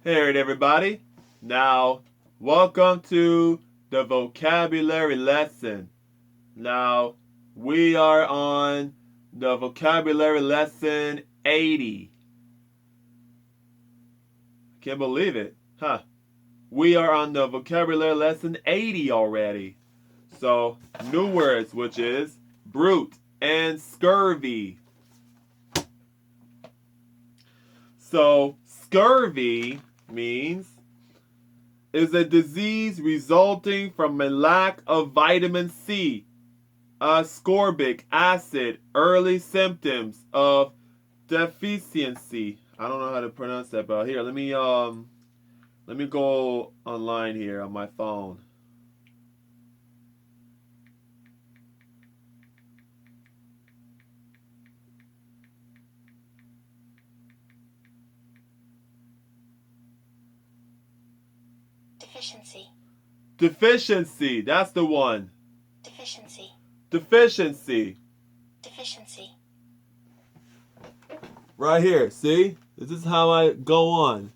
Hey, alright, everybody. Now, welcome to the vocabulary lesson. Now, we are on the vocabulary lesson 80. Can't believe it, huh? We are on the vocabulary lesson 80 already. So, new words, which is brute and scurvy. So, scurvy means is a disease resulting from a lack of vitamin C, ascorbic acid, early symptoms of deficiency. I don't know how to pronounce that, but here, let me go online here on my phone. Deficiency. Deficiency, that's the one. Deficiency. Deficiency. Deficiency. Right here, see? This is how I go on.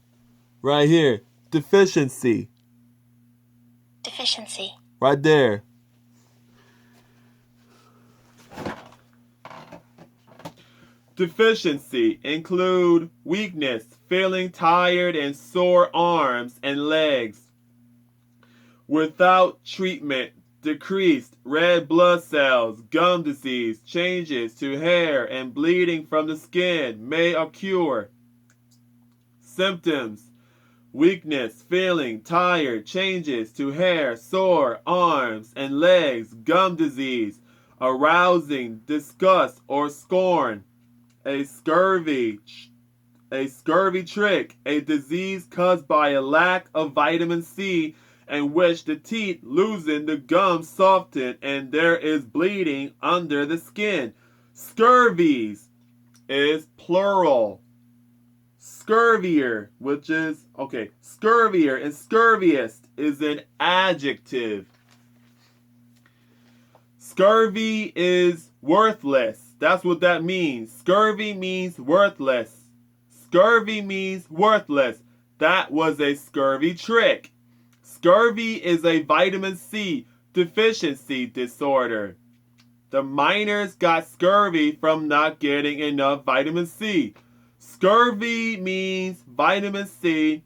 Right here. Deficiency. Deficiency. Right there. Deficiency include weakness, feeling tired and sore arms and legs. Without treatment, decreased red blood cells, gum disease, changes to hair and bleeding from the skin may occur. Symptoms: weakness, feeling tired, changes to hair, sore arms and legs, gum disease, arousing disgust or scorn. A scurvy trick, a disease caused by a lack of vitamin C in which the teeth loosen, the gums soften, and there is bleeding under the skin. Scurvies is plural. Scurvier, which is, scurvier and scurviest is an adjective. Scurvy is worthless. That's what that means. Scurvy means worthless. Scurvy means worthless. That was a scurvy trick. Scurvy is a vitamin C deficiency disorder. The miners got scurvy from not getting enough vitamin C. Scurvy means vitamin C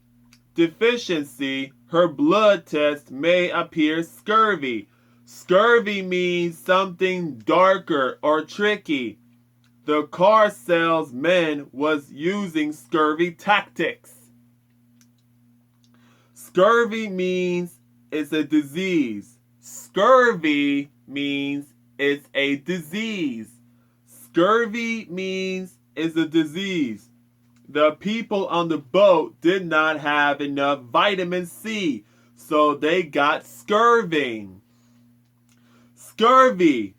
deficiency. Her blood test may appear scurvy. Scurvy means something darker or tricky. The car salesman was using scurvy tactics. Scurvy means it's a disease. Scurvy means it's a disease. Scurvy means it's a disease. The people on the boat did not have enough vitamin C, so they got scurving. Scurvy.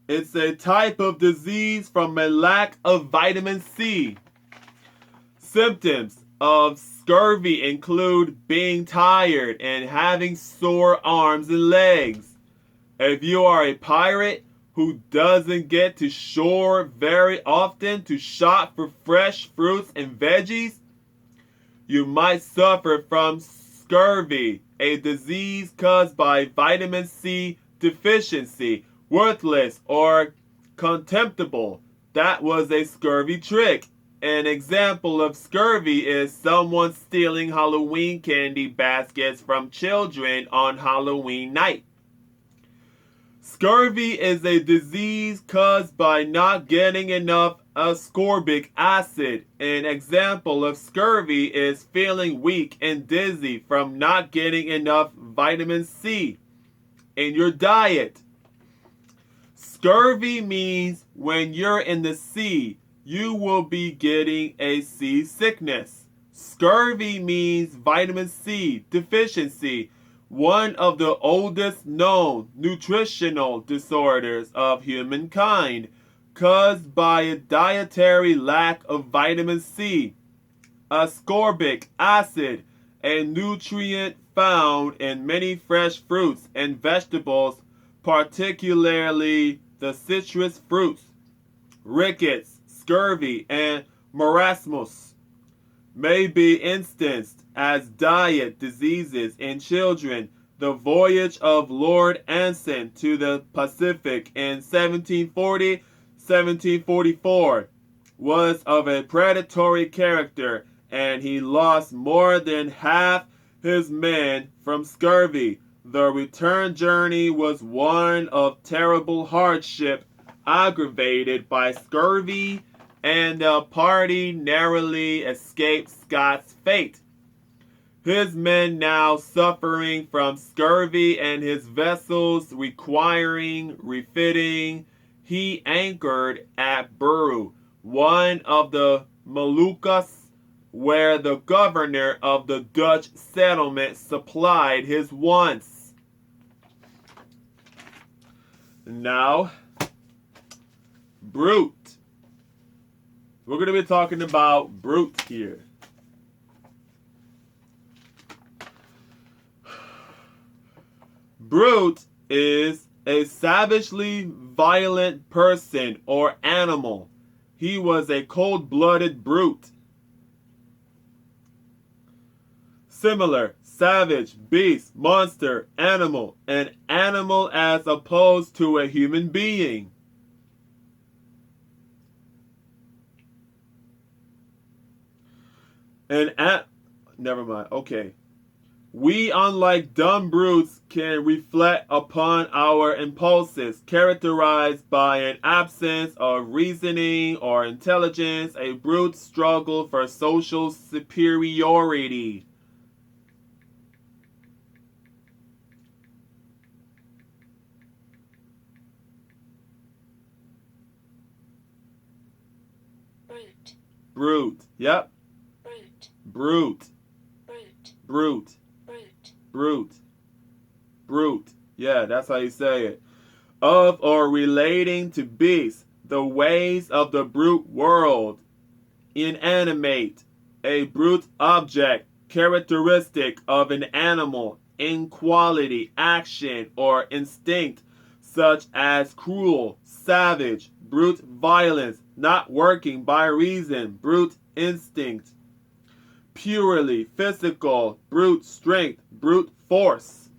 It's a type of disease from a lack of vitamin C. Symptoms of scurvy include being tired and having sore arms and legs. If you are a pirate who doesn't get to shore very often to shop for fresh fruits and veggies, you might suffer from scurvy, a disease caused by vitamin C deficiency. Worthless or contemptible. That was a scurvy trick. An example of scurvy is someone stealing Halloween candy baskets from children on Halloween night. Scurvy is a disease caused by not getting enough ascorbic acid. An example of scurvy is feeling weak and dizzy from not getting enough vitamin C in your diet. Scurvy means when you're in the sea, you will be getting a seasickness. Scurvy means vitamin C deficiency, one of the oldest known nutritional disorders of humankind, caused by a dietary lack of vitamin C. Ascorbic acid, a nutrient found in many fresh fruits and vegetables, particularly the citrus fruits. Rickets, scurvy, and marasmus. may be instanced as diet diseases in children. The voyage of Lord Anson to the Pacific in 1740-1744 was of a predatory character, and he lost more than half his men from scurvy. The return journey was one of terrible hardship, aggravated by scurvy, and the party narrowly escaped Scott's fate. His men now suffering from scurvy and his vessels requiring refitting, he anchored at Buru, one of the Moluccas, where the governor of the Dutch settlement supplied his wants. Now, brute. We're going to be talking about brute here. Brute is a savagely violent person or animal. He was a cold-blooded brute. Similar, savage, beast, monster, animal, an animal as opposed to a human being. Never mind. Okay. We, unlike dumb brutes, can reflect upon our impulses, characterized by an absence of reasoning or intelligence, a brute struggle for social superiority. Brute. Brute. Yep. Brute. Brute. Brute. Brute. Brute. Brute. Brute. Yeah, that's how you say it. Of or relating to beasts, the ways of the brute world. Inanimate, a brute object, characteristic of an animal in quality, action, or instinct, such as cruel, savage, brute violence, not working by reason, brute instinct. Purely physical, brute strength, brute force.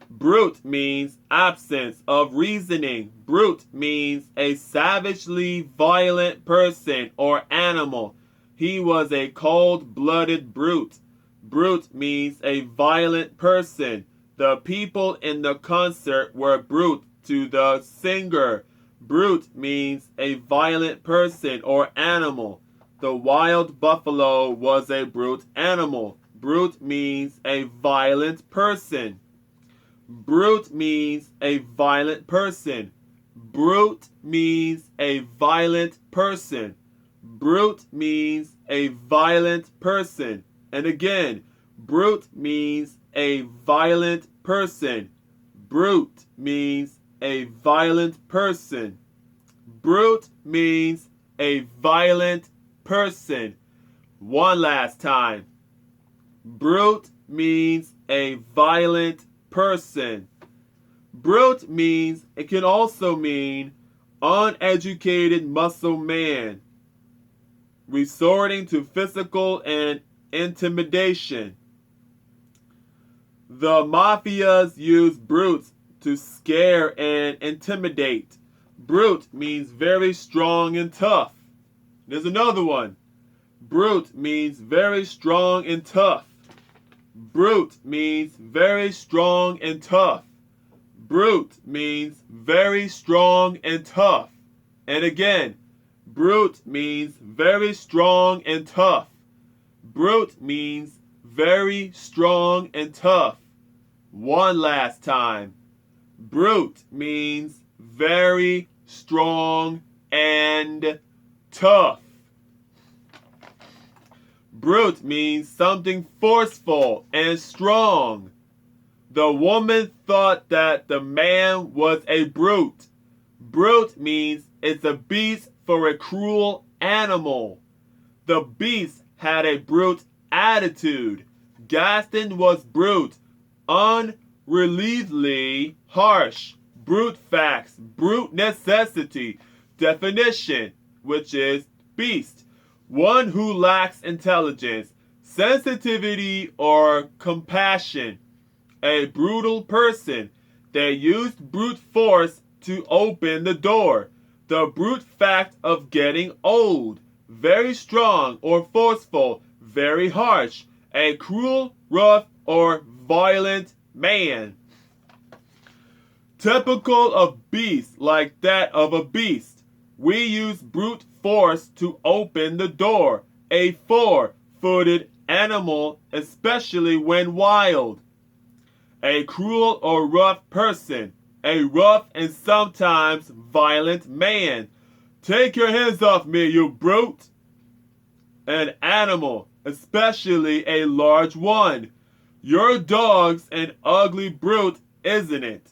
Brute means absence of reasoning. Brute means a savagely violent person or animal. He was a cold-blooded brute. Brute means a violent person. The people in the concert were brute to the singer. Brute means a violent person or animal. The wild buffalo was a brute animal. Brute means a violent person. Brute means a violent person. Brute means a violent person. Brute means a violent person. And again, brute means a violent person. Brute means a violent person. Brute means a violent person. One last time. Brute means a violent person. Brute means, it can also mean uneducated muscle man, resorting to physical and intimidation. The mafias use brutes to scare and intimidate. Brute means very strong and tough. There's another one. Brute means very strong and tough. Brute means very strong and tough. Brute means very strong and tough. And again, brute means very strong and tough. Brute means very strong and tough. One last time. Brute means very strong and tough. Brute means something forceful and strong. The woman thought that the man was a brute. Brute means it's a beast for a cruel animal. The beast had a brute attitude. Gaston was brute, unrelievedly harsh. Brute facts, brute necessity, definition, which is beast. one who lacks intelligence, sensitivity, or compassion. A brutal person. They used brute force to open the door. The brute fact of getting old. Very strong or forceful, very harsh. A cruel, rough, or violent man. Typical of beasts, like that of a beast. We use brute force to open the door. A four-footed animal, especially when wild. A cruel or rough person. A rough and sometimes violent man. Take your hands off me, you brute! An animal, especially a large one. Your dog's an ugly brute, isn't it?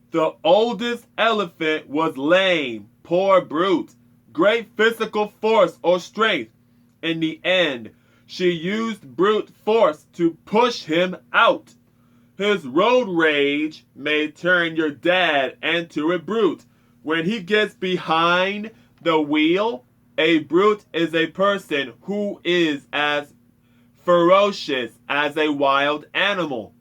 The oldest elephant was lame, poor brute. Great physical force or strength. In the end, she used brute force to push him out. His road rage may turn your dad into a brute. When he gets behind the wheel, a brute is a person who is as ferocious as a wild animal.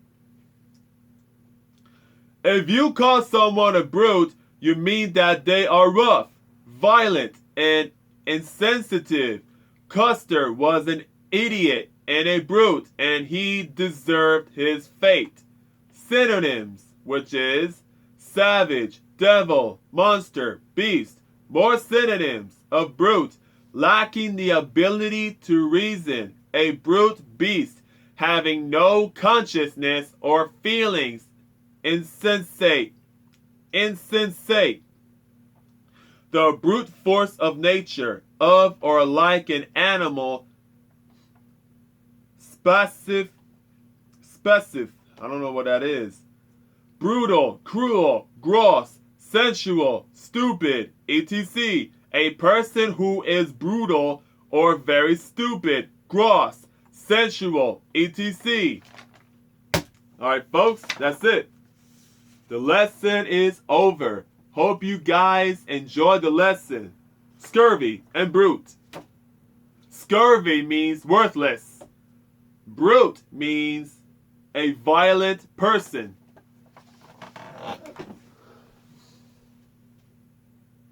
If you call someone a brute, you mean that they are rough, violent, and insensitive. Custer was an idiot and a brute, and he deserved his fate. Synonyms, which is savage, devil, monster, beast. More synonyms of brute: lacking the ability to reason, a brute beast, having no consciousness or feelings, insensate, the brute force of nature, of or like an animal, specific, I don't know what that is. Brutal, cruel, gross, sensual, stupid, etc. A person who is brutal or very stupid, gross, sensual, etc. Alright folks, that's it. The lesson is over. Hope you guys enjoyed the lesson. Scurvy and brute. Scurvy means worthless. Brute means a violent person.